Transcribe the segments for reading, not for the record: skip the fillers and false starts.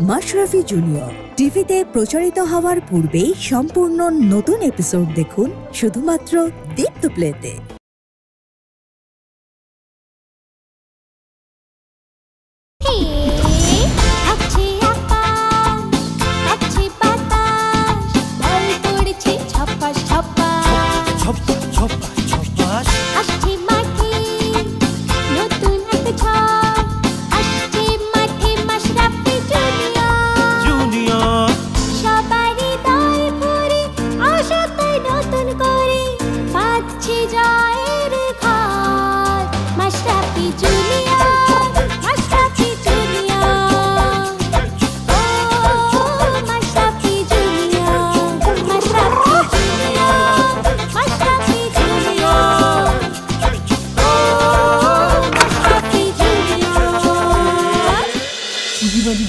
Mashrafe junior টিভিতে প্রচারিত হওয়ার পূর্বেই সম্পূর্ণ নতুন এপিসোড দেখুন শুধুমাত্র দীপ্ত প্লেতে।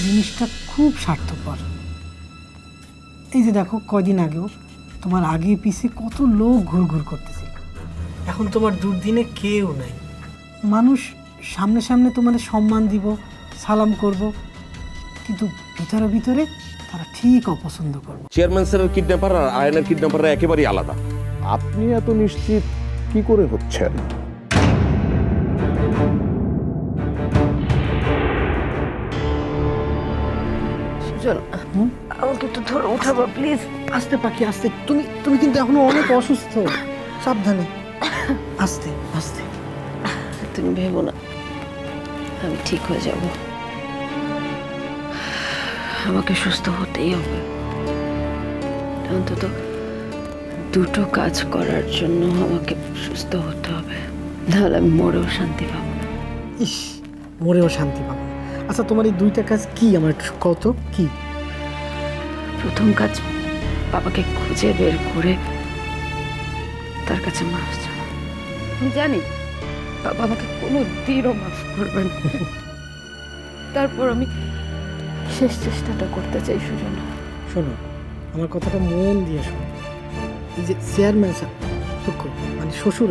জিনিসটা খুব স্বার্থপর। এই যে দেখো, কয়দিন আগেও তোমার আগে পিছে কত লোক ঘুরঘুর করতেছিল, এখন তোমার দুর্দিনে কেউ নাই। মানুষ সামনে সামনে তোমার সম্মান দিব, সালাম করব, কিন্তু ভিতরে ভিতরে তারা ঠিক অপছন্দ করবে। চেয়ারম্যান স্যারের কিডন্যাপার আর আয়নের কিডন্যাপাররা একেবারেই আলাদা। আপনি এত নিশ্চিত কি করে হচ্ছেন? আমাকে একটু ধরো, উঠাবো প্লিজ। আস্তে পাখি আস্তে, তুমি কিন্তু এখনো অনেক অসুস্থ, সাবধানে, আস্তে আস্তে। তুমি ভেবো না, আমি ঠিক হয়ে যাব। আমাকে সুস্থ হতেই হবে, অন্তত দুটো কাজ করার জন্য আমাকে সুস্থ হতে হবে, নাহলে আমি মরেও শান্তি পাবো না। ইস, মরেও শান্তি পাবো না। আচ্ছা, তোমার এই দুইটা কাজ কি আমার কত? কি? প্রথম কাজ, বাবাকে খুঁজে বের করে তার কাছে মাফ চাওয়া। আমি জানি বাবা আমাকে কোনো দিনও মাফ করবেন। তারপর আমি শেষ চেষ্টাটা করতে চাই। সুজন, শোনো, আমার কথাটা মন দিয়ে শোনো। এই যে চেয়ারম্যান স্যার, মানে শ্বশুর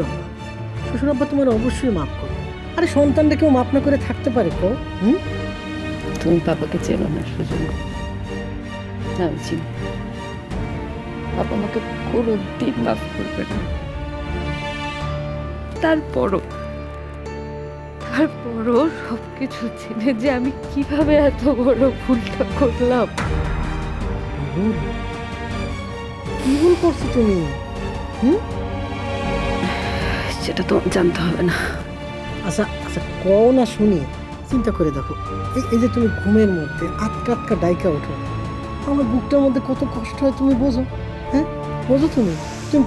আব্বা তোমার অবশ্যই মাফ করবে। আরে সন্তানটা কেউ মাফ না করে থাকতে পারে? তুমি বাবাকে চেনো না সুজন, আমি চিনি। বাবা আমাকে কোনো দিন মাফ করবে না। তারপরও সবকিছু চিনে যে আমি কিভাবে এত বড় ভুলটা করলাম। কি ভুল করছো তুমি? সেটা তো জানতে হবে না। আচ্ছা আচ্ছা, কও না শুনি। চিন্তা করে দেখো, এই যে তুমি ঘুমের মধ্যে আটকা ডাইকা ওঠো, আমার বুকটার মধ্যে কত কষ্ট হয় তুমি বোঝো? হ্যাঁ, বোঝো? তুমি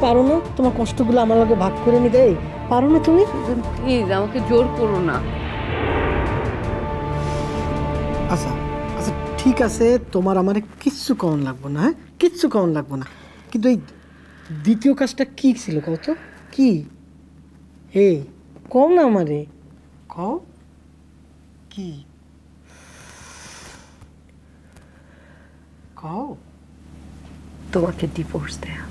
পারো না তোমার কষ্টগুলো আমার লগে ভাগ করে নিতে? পারো না তুমি? প্লিজ আমাকে জোর করো না। আচ্ছা আচ্ছা, ঠিক আছে, তোমার আমার কিচ্ছু কম লাগবো না। হ্যাঁ, কিচ্ছু কম লাগবো না, কিন্তু এই দ্বিতীয় কাজটা কি ছিল কত? কি? এই কম না আমারে, কও কি? কও। তোমাকে ডিভোর্স দেয়া।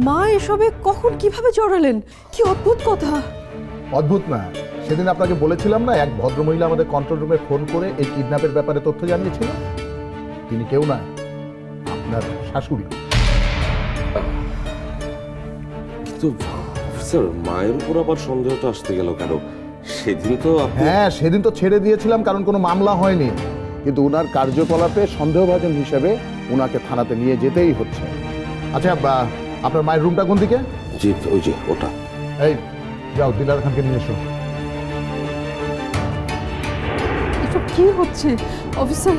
মা এসবে কখন কিভাবে জড়ালেন? কি অদ্ভুত কথা। অদ্ভুত না, সেদিন আপনাকে বলেছিলাম না, এক ভদ্রমহিলা আমাদের কন্ট্রোল রুমে ফোন করে এই কিডন্যাপের ব্যাপারে তথ্য জানিয়েছিল। তিনি কেউ না, আপনার শাশুড়ি। কিন্তু স্যার, মায়ের উপর আবার সন্দেহটা আসতে গেল কেন? সেদিন তো হ্যাঁ, সেদিন তো ছেড়ে দিয়েছিলাম, কারণ কোনো মামলা হয়নি, কিন্তু ওনার কার্যকলাপে সন্দেহভাজন হিসেবে ওনাকে থানাতে নিয়ে যেতেই হচ্ছে। আচ্ছা, আপনার মায়ের রুমটা কোন দিকে? জি, ওই যে ওটা। এই যাও, দিলার খানকে নিয়ে এসো। এসব কি হচ্ছে অফিসার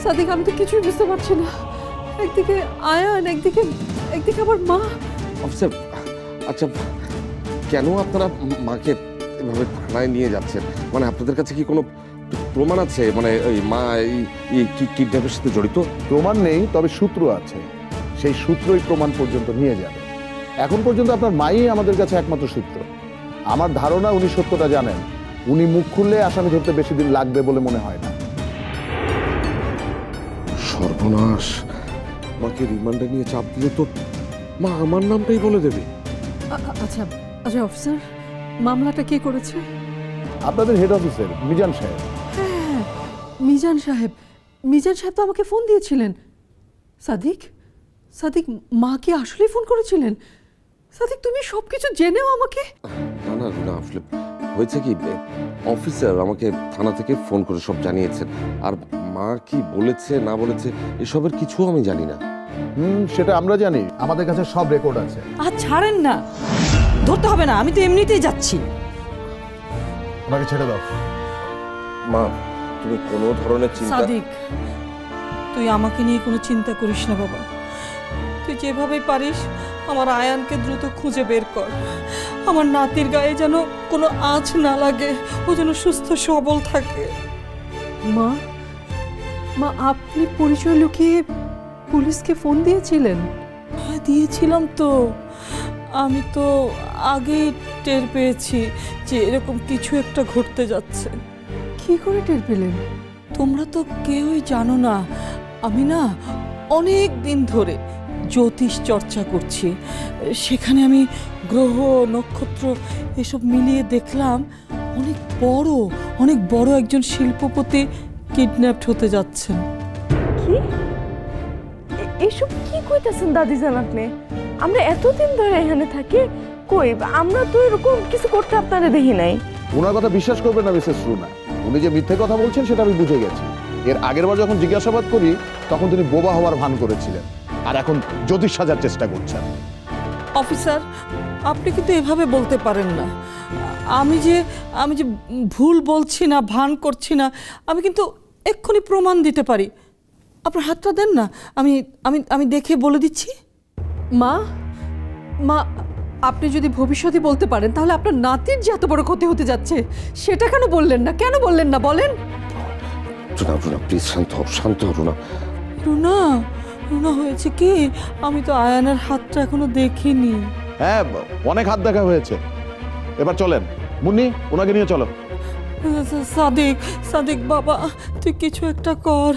সাদিক? আমি তো কিছুই বুঝতে পারছি না। একদিকে আয়ান, একদিকে আমার মা। অফিসার, আচ্ছা কেন আপনারা মাকে এভাবে থানায় নিয়ে যাচ্ছেন? মানে আপনাদের কাছে কি কোনো প্রমাণ আছে? মানে ওই মা এই কিডন্যাপের সাথে জড়িত? প্রমাণ নেই, তবে সূত্র আছে। সেই সূত্রই প্রমাণ পর্যন্ত নিয়ে যাবে। এখন পর্যন্ত আপনার মাই আমাদের কাছে একমাত্র সূত্র। আমার ধারণা উনি সত্যটা জানেন, উনি মুখ খুললে আসামি ধরতে বেশি দিন লাগবে বলে মনে হয় না। সর্বনাশ, মাকে রিমান্ডে নিয়ে চাপ দিলে তো মা আমার নামটাই বলে দেবে। আচ্ছা আচ্ছা অফিসার, মামলাটা কে করেছে? আপনাদের হেড অফিসের মিজান সাহেব। হ্যাঁ, মিজান সাহেব। মিজান সাহেব তো আমাকে ফোন দিয়েছিলেন। সাদিক, সাদিক মা কি আসলেই ফোন করেছিলেন? সাদিক তুমি সবকিছু জেনেও আমাকে? না না না, আসলে হয়েছে কি, অফিসার আমাকে থানা থেকে ফোন করে সব জানিয়েছেন, আর মা কি বলেছে না বলেছে এসবের কিছু আমি জানি না। সেটা আমরা জানি, আমাদের কাছে সব রেকর্ড আছে। আর ছাড়েন না, ধরতে হবে না, আমি তো এমনিতেই যাচ্ছি। ওনাকে ছেড়ে দাও। মা তুমি কোনো ধরনের চিন্তা। সাদিক, তুই আমাকে নিয়ে কোনো চিন্তা করিস না বাবা। তুই যেভাবেই পারিস আমার আয়ানকে দ্রুত খুঁজে বের কর। আমার নাতির গায়ে যেন কোনো আঁচ না লাগে, ও যেন সুস্থ সবল থাকে। মা, মা আপনি পরিচয় লুকিয়ে পুলিশকে ফোন দিয়েছিলেন? হ্যাঁ দিয়েছিলাম তো। আমি তো আগে টের পেয়েছি যে এরকম কিছু একটা ঘটতে যাচ্ছে। কি করে টের পেলেন? তোমরা তো কেউই জানো না, আমি না অনেক দিন ধরে জ্যোতিষ চর্চা করছি। সেখানে আমি গ্রহ নক্ষত্র এসব মিলিয়ে দেখলাম অনেক বড় একজন শিল্পপতি কিডন্যাপড হতে যাচ্ছেন। কি এসব কি কইতাছেন দাদিজান আপনি? আমরা এতদিন ধরে এখানে থাকি, কই আমরা তো এরকম কিছু করতে আপনারা দেখি নাই। ওনার কথা বিশ্বাস করবেন না মিসেস রুনা, উনি যে মিথ্যে কথা বলছেন সেটা আমি বুঝে গেছি। এর আগের বার যখন জিজ্ঞাসাবাদ করি তখন তিনি বোবা হওয়ার ভান করেছিলেন, আর এখন জ্যোতিষ সাজার চেষ্টা করছেন। অফিসার, আপনি কিন্তু এভাবে বলতে পারেন না। আমি যে ভুল বলছি না, ভান করছি না, আমি কিন্তু এক্ষুনি প্রমাণ দিতে পারি। আপনার হাতটা দেন না, আমি আমি আমি দেখে বলে দিচ্ছি। মা, মা আপনি যদি ভবিষ্যতে বলতে পারেন তাহলে আপনার নাতির যে এত বড় ক্ষতি হতে যাচ্ছে সেটা কেন বললেন না? কেন বললেন না বলেন? রুনা রুনা প্লিজ শান্ত হও, শান্ত হও রুনা। রুনা, রুনা হয়েছে কি, আমি তো আয়ানের হাতটা এখনো দেখিনি। হ্যাঁ, অনেক হাত দেখা হয়েছে। এবার চলেন মুন্নি, ওনাকে নিয়ে চলো। সাদিক, সাদিক বাবা তুই কিছু একটা কর।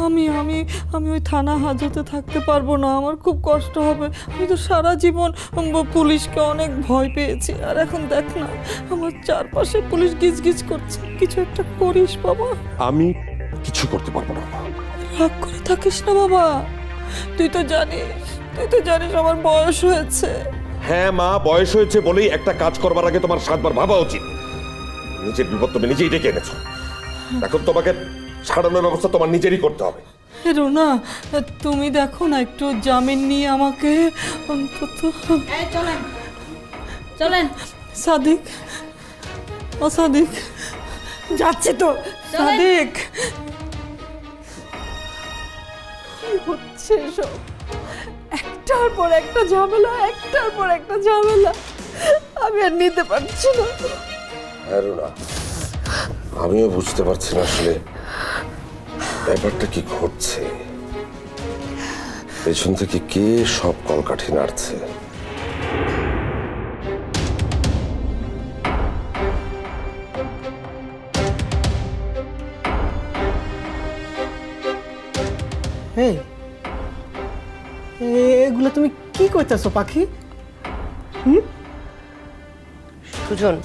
আমি আমি আমি ওই থানা হাজতে থাকতে পারবো না, আমার খুব কষ্ট হবে। আমি তো সারা জীবন পুলিশকে অনেক ভয় পেয়েছি, আর এখন দেখ না আমার চারপাশে পুলিশ গিজগিজ করছে। কিছু একটা করিস বাবা। আমি কিছু করতে পারবো না। রাগ করে থাকিস না বাবা, তুই তো জানিস আমার বয়স হয়েছে। হ্যাঁ মা, বয়স হয়েছে বলেই একটা কাজ করবার আগে তোমার 7 বার ভাবা উচিত। নিজের বিপদ তুমি নিজেই ডেকে এনেছো, এখন তোমাকে ছাড়ানোর ব্যবস্থা তোমার নিজেরই করতে হবে। রুনা তুমি দেখো না একটু জামিন নিয়ে আমাকে অন্তত। চলেন চলেন। সাদিক, ও সাদিক যাচ্ছে তো। সাদিক কি হচ্ছে সব? একটার পর একটা ঝামেলা, একটার পর একটা ঝামেলা, আমি আর নিতে পারছি না। হ্যাঁ রুনা, আমিও বুঝতে পারছি না আসলে ব্যাপারটা কি ঘটছে, পেছন থেকে কে সব কলকাঠি নাড়ছে। এই এগুলো তুমি কি কইতাছো পাখি? সুজন,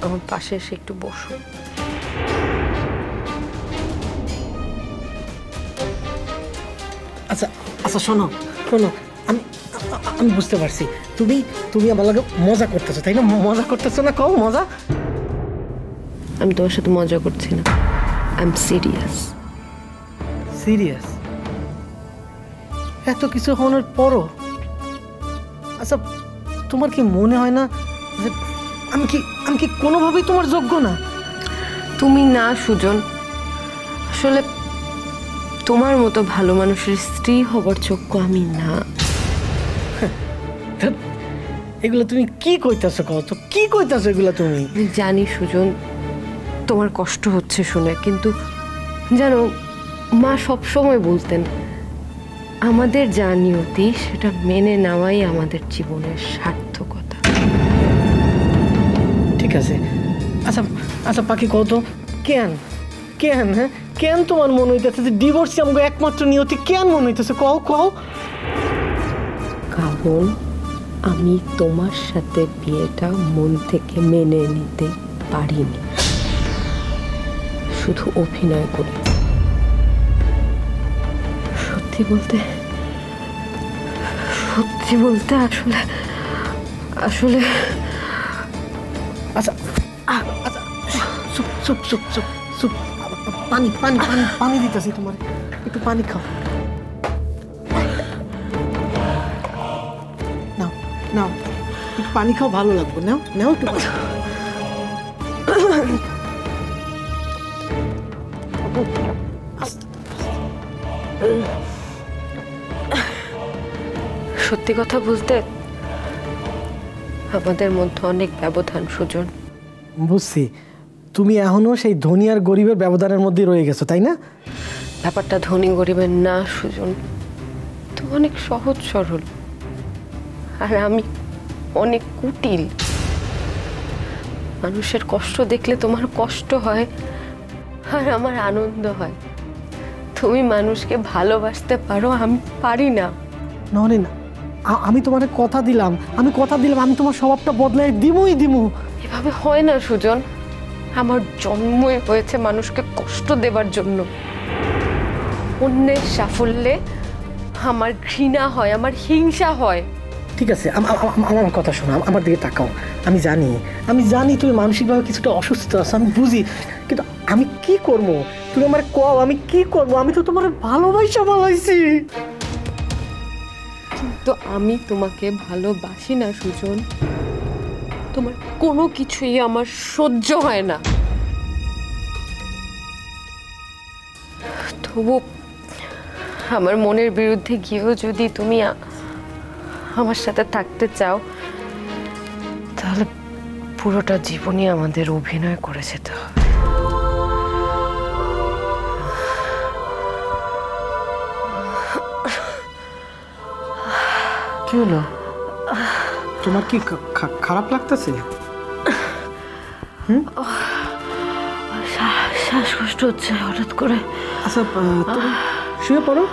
আমার পাশে এসে একটু বসো। আচ্ছা আচ্ছা, শোনো শোনো, আমি আমি বুঝতে পারছি তুমি তুমি আমার লাগে মজা করতেছো, তাই না? মজা করতেছো না? কও মজা। আমি তোমার সাথে মজা করছি না, আই এম সিরিয়াস। সিরিয়াস? এত কিছু হওয়ার পরও? আচ্ছা তোমার কি মনে হয় না যে আমি কি কোনোভাবেই তোমার যোগ্য না? তুমি না সুজন, আসলে তোমার মতো ভালো মানুষের স্ত্রী হবার যোগ্য আমি না। এগুলো তুমি কি কইতাছো? কও তো কি কইতাছো এগুলো তুমি? জানি সুজন তোমার কষ্ট হচ্ছে শুনে, কিন্তু জানো মা সব সময় বলতেন আমাদের যা নিয়তি সেটা মেনে নেওয়াই আমাদের জীবনের সার্থকতা। ঠিক আছে। আচ্ছা আচ্ছা পাখি, কত কেন কেন হ্যাঁ কেন তোমার মনে হইতেছে যে ডিভোর্সই আমাকে একমাত্র নিয়তি? কেন মনে হইতেছে কও কও? কারণ আমি তোমার সাথে বিয়েটা মন থেকে মেনে নিতে পারিনি, শুধু অভিনয় করি। সত্যি বলতে আসলে আসলে আচ্ছা আচ্ছা চুপ চুপ চুপ চুপ চুপ, পানি পানি পানি পানি দিতেছি তোমার, একটু পানি খাও। নাও নাও একটু পানি খাও, ভালো লাগবে। নাও নাও একটু পানি। সত্যি কথা বলতে আমাদের মধ্যে অনেক ব্যবধান সুজন। বুঝছি, তুমি এখনো সেই ধনী আর গরিবের ব্যবধানের মধ্যে রয়ে গেছো, তাই না? ব্যাপারটা ধনী গরিবের না সুজন, তুমি অনেক সহজ সরল আর আমি অনেক কুটিল। মানুষের কষ্ট দেখলে তোমার কষ্ট হয় আর আমার আনন্দ হয়। তুমি মানুষকে ভালোবাসতে পারো, আমি পারি না। নরেন, আমি তোমার কথা দিলাম, আমি তোমার স্বভাবটা বদলাই দিমই দিমু। এভাবে হয় না সুজন, আমার জন্মই হয়েছে মানুষকে কষ্ট দেবার জন্য। অন্যের সাফল্যে আমার ঘৃণা হয়, আমার হিংসা হয়। ঠিক আছে, আমার কথা শোনো, আমার দিকে তাকাও। আমি জানি তুমি মানসিকভাবে কিছুটা অসুস্থ আছো, আমি বুঝি, কিন্তু আমি কি করবো? তুমি আমার কও, আমি কি করবো? আমি তো তোমার ভালোবাসা বলাইছি। কিন্তু আমি তোমাকে ভালোবাসি না সুজন, তোমার কোনো কিছুই আমার সহ্য হয় না। তবু আমার মনের বিরুদ্ধে গিয়েও যদি তুমি আমার সাথে থাকতে চাও, তাহলে পুরোটা জীবনই আমাদের অভিনয় করে যেতে হবে। কি হলো? তোমার কি খারাপ লাগতেছে? শ্বাসকষ্ট হচ্ছে হঠাৎ করে। আচ্ছা তুমি শুয়ে পড়ো,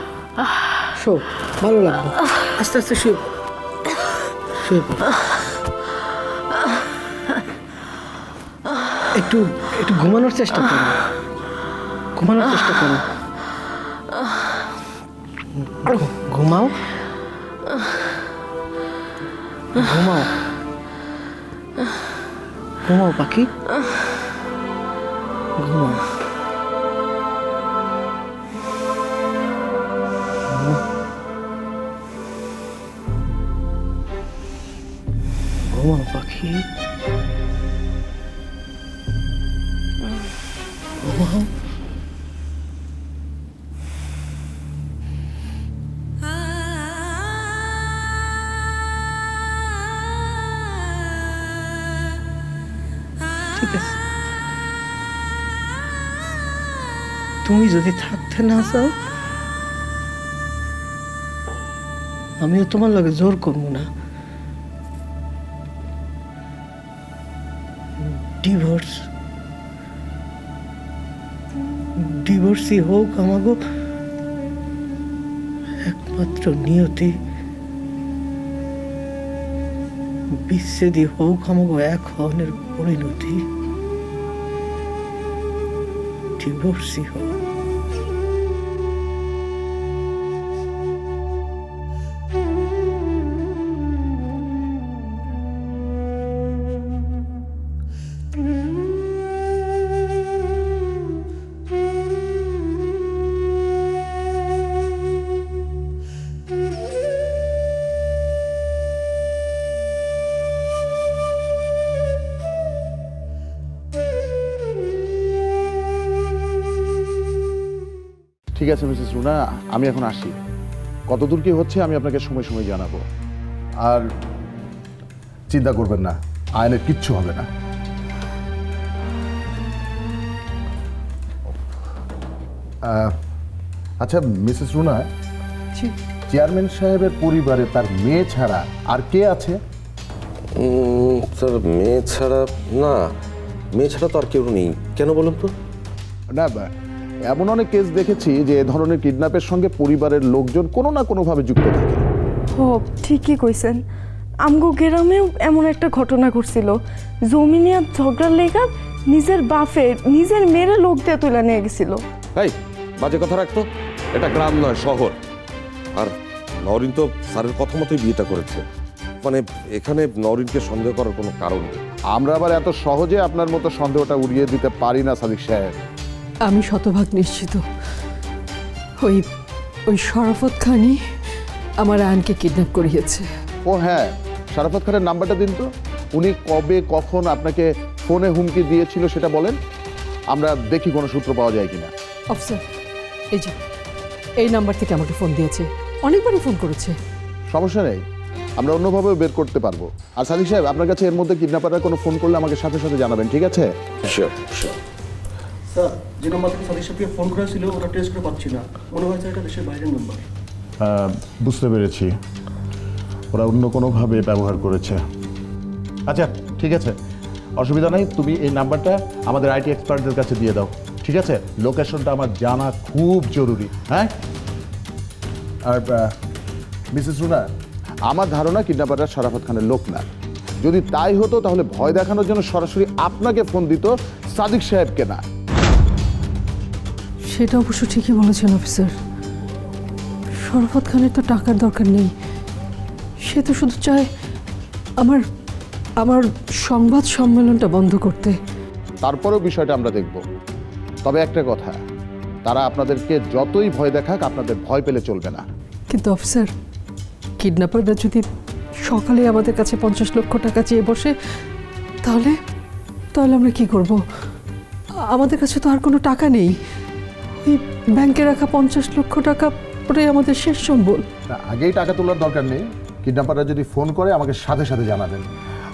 শো, ভালো লাগবে। আস্তে আস্তে শুয়ে পড়ো। একটু ঘুমানোর চেষ্টা করো, ঘুমাও পাখি, ঘুমাও। ঘুমাও পাখি, ঘুমাও। ঠিক আছে, তুমি যদি থাকতে না চাও, আমিও তোমার লাগে জোর করবো না। ডিভোর্সই হোক আমাগো একমাত্র নিয়তি, বিচ্ছেদই হোক আমাগো এক হনের পরিণতি। ডিভোর্সই হোক। ঠিক আছে মিসেস রুনা, আমি এখন আসি। কতদূর কি হচ্ছে আমি আপনাকে সময় সময় জানাবো। আর চিন্তা করবেন না, আইনের কিচ্ছু হবে না। আচ্ছা মিসেস রুনা, চেয়ারম্যান সাহেবের পরিবারে তার মেয়ে ছাড়া আর কে আছে? স্যার মেয়ে ছাড়া না, মেয়ে ছাড়া তো আর কেউ নেই। কেন বলুন তো? না, এমন অনেক কেস দেখেছি যে এ ধরনের কিডন্যাপের সঙ্গে পরিবারের লোকজন কোনো না কোনোভাবে যুক্ত থাকে। ও ঠিকই কইছেন, আমগো গ্রামেও এমন একটা ঘটনা ঘটছিল। জমি নিয়ে ঝগড়ার লেগা নিজের বাপে নিজের মেয়ের লোক দিয়ে তুলে নিয়ে গেছিল। এই বাজে কথা রাখতো, এটা গ্রাম নয় শহর। আর নওরিন তো স্যারের কথা মতোই বিয়েটা করেছে, মানে এখানে নওরিনকে সন্দেহ করার কোনো কারণ নেই। আমরা আবার এত সহজে আপনার মতো সন্দেহটা উড়িয়ে দিতে পারি না সাদিক সাহেব। আমি শতভাগ নিশ্চিত ওই ওই শরাফত খানই আমার আয়নকে কিডন্যাপ করিয়েছে। ও হ্যাঁ, শরাফত খানের নাম্বারটা দিন তো। উনি কবে কখন আপনাকে ফোনে হুমকি দিয়েছিল সেটা বলেন, আমরা দেখি কোনো সূত্র পাওয়া যায় কিনা। অফিসার, এই যে এই নাম্বার থেকে আমাকে ফোন দিয়েছে, অনেকবারই ফোন করেছে। সমস্যা নেই, আমরা অন্যভাবেও বের করতে পারবো। আর সাদিক সাহেব, আপনার কাছে এর মধ্যে কিডন্যাপাররা কোনো ফোন করলে আমাকে সাথে সাথে জানাবেন, ঠিক আছে? Sure sure. স্যার, যে নাম্বার থেকে সাদিক সাহেবকে ফোন করা ছিল ওটা টেস্ট করে পাচ্ছি না, মনে হচ্ছে এটা দেশের বাইরের নাম্বার। বুঝতে পেরেছি, ওরা অন্য কোনোভাবে ব্যবহার করেছে। আচ্ছা ঠিক আছে, অসুবিধা নেই, তুমি এই নাম্বারটা আমাদের আইটি এক্সপার্টদের কাছে দিয়ে দাও, ঠিক আছে? লোকেশনটা আমার জানা খুব জরুরি। হ্যাঁ, আর মিসেস রুনা, আমার ধারণা কিডন্যাপাররা শরাফত খানের লোক না। যদি তাই হতো তাহলে ভয় দেখানোর জন্য সরাসরি আপনাকে ফোন দিত, সাদিক সাহেবকে না। সেটা অবশ্য ঠিকই বলেছেন অফিসার। শরাফত খানের তো টাকার দরকার নেই, সে তো শুধু চায় আমার আমার সংবাদ সম্মেলনটা বন্ধ করতে। তারপরেও বিষয়টা আমরা দেখব। তবে একটা কথা, তারা আপনাদেরকে যতই ভয় দেখাক, আপনাদের ভয় পেলে চলবে না। কিন্তু অফিসার, কিডন্যাপাররা যদি সকালে আমাদের কাছে 50 লক্ষ টাকা চেয়ে বসে, তাহলে তাহলে আমরা কি করব? আমাদের কাছে তো আর কোনো টাকা নেই। ওই ব্যাংকে রাখা 50 লক্ষ টাকা পরে আমাদের শেষ সম্বল। না, আগেই টাকা তোলার দরকার নেই। কিডন্যাপাররা যদি ফোন করে আমাকে সাথে সাথে জানাবেন,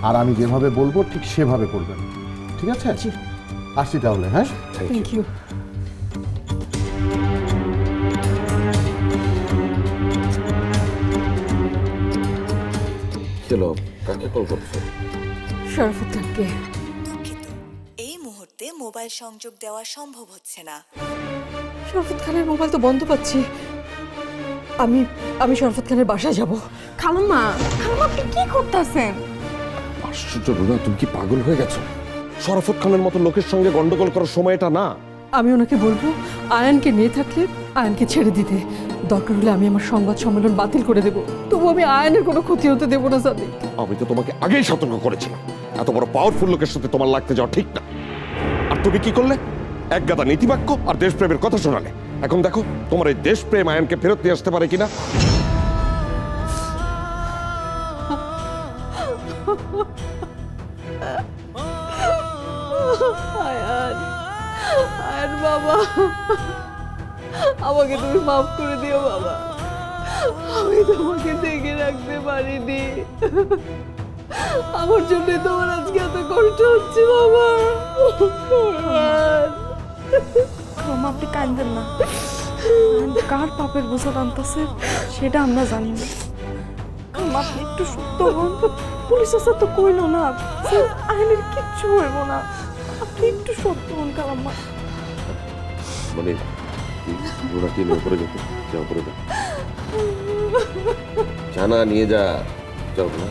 আর আমি যেভাবে বলবো ঠিক সেভাবে করবেন, ঠিক আছে? আসছি তাহলে। হ্যাঁ, থ্যাংক ইউ। চলো, কাকে কল করছো? শরাফত খানকে। দুঃখিত, এই মুহূর্তে মোবাইল সংযোগ দেওয়া সম্ভব হচ্ছে না। শরাফত খানের মোবাইল তো বন্ধ পাচ্ছি। আমি আমি শরাফত খানের বাসায় যাব। খালাম্মা, খালাম্মা আপনি কি করতেছেন? আশ্চর্য রুনা, তুমি কি পাগল হয়ে গেছো? শরাফত খানের মতো লোকের সঙ্গে গন্ডগোল করার সময় এটা না। আমি ওনাকে বলবো আয়ানকে নিয়ে থাকলে আয়ানকে ছেড়ে দিতে। দরকার হলে আমি আমার সংবাদ সম্মেলন বাতিল করে দেব, তবু আমি আয়ানের কোনো ক্ষতি হতে দেবো না সাদিক। আমি তো তোমাকে আগেই সতর্ক করেছিলাম, এত বড় পাওয়ারফুল লোকের সাথে তোমার লাগতে যাওয়া ঠিক না। আর তুমি কি করলে? এক গাদা নীতিবাক্য আর দেশপ্রেমের কথা শোনালে। এখন দেখো তোমার এই দেশপ্রেম আয়ানকে ফেরত নিয়ে আসতে পারে কিনা। আয়ান বাবা, আমাকে তুমি মাফ করে দিও বাবা। আমি তোমাকে দেখে রাখতে পারিনি, আমার জন্য তোমার আজকে এত কষ্ট হচ্ছে বাবা। খালাম্মা আপনি কাঁদেন না, কার পাপের বোঝা টানতেছে সেটা আমরা জানি না। খালাম্মা আপনি একটু সত্য হন, পুলিশ আসা তো কইলো না আইনের কিচ্ছু হইব না, আপনি একটু সত্য হন খালাম্মা। মানে রুনা কি উপরে যেত? যা উপরে যা, জানা নিয়ে যা, যাও না।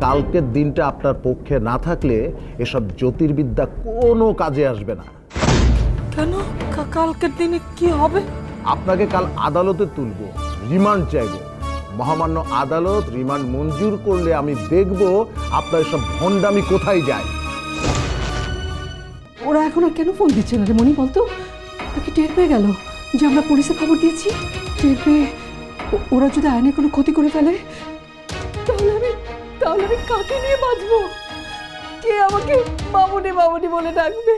কালকের দিনটা আপনার পক্ষে না থাকলে এসব জ্যোতির্বিদ্যা কোনো কাজে আসবে না। কেন? কালকের দিনে কি হবে? আপনাকে কাল আদালতে তুলব, রিমান্ড চাইব। মহামান্য আদালত রিমান্ড মঞ্জুর করলে আমি দেখব আপনার সব ভণ্ডামি কোথায় যায়। ওরা এখন আর কেন ফোন দিচ্ছে না রে মনি, বলতো? তাকে টের পেয়ে গেল যে আমরা পুলিশে খবর দিয়েছি। টের পেয়ে ওরা যদি আয়নের কোনো ক্ষতি করে ফেলে, তাহলে আমি কাকে নিয়ে বাঁচবো? কে আমাকে মামুনি মামুনি বলে ডাকবে?